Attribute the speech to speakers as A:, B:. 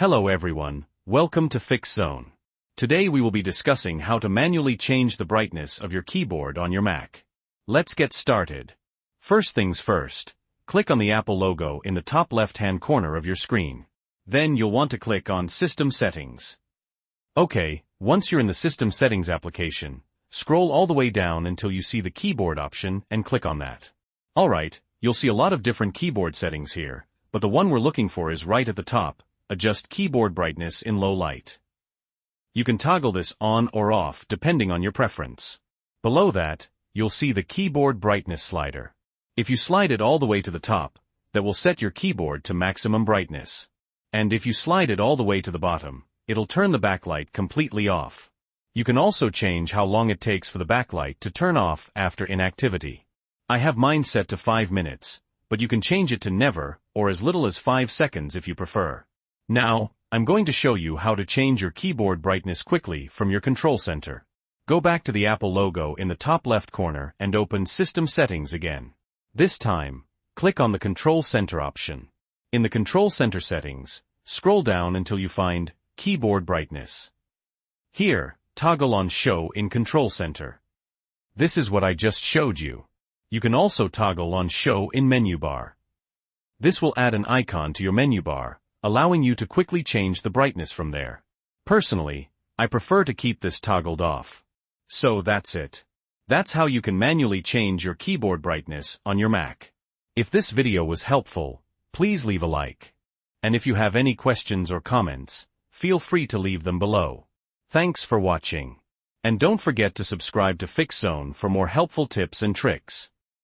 A: Hello everyone, welcome to Fix Zone. Today we will be discussing how to manually change the brightness of your keyboard on your Mac. Let's get started. First things first, click on the Apple logo in the top left-hand corner of your screen. Then you'll want to click on System Settings. Okay, once you're in the System Settings application, scroll all the way down until you see the keyboard option and click on that. Alright, you'll see a lot of different keyboard settings here, but the one we're looking for is right at the top. Adjust keyboard brightness in low light. You can toggle this on or off depending on your preference. Below that, you'll see the keyboard brightness slider. If you slide it all the way to the top, that will set your keyboard to maximum brightness. And if you slide it all the way to the bottom, it'll turn the backlight completely off. You can also change how long it takes for the backlight to turn off after inactivity. I have mine set to 5 minutes, but you can change it to never, or as little as 5 seconds if you prefer. Now, I'm going to show you how to change your keyboard brightness quickly from your control center. Go back to the Apple logo in the top left corner and open System Settings again. This time, click on the Control Center option. In the Control Center settings, scroll down until you find Keyboard Brightness. Here, toggle on Show in Control Center. This is what I just showed you. You can also toggle on Show in Menu Bar. This will add an icon to your menu bar, allowing you to quickly change the brightness from there. Personally, I prefer to keep this toggled off. So that's it. That's how you can manually change your keyboard brightness on your Mac. If this video was helpful, please leave a like. And if you have any questions or comments, feel free to leave them below. Thanks for watching. And don't forget to subscribe to Fix Zone for more helpful tips and tricks.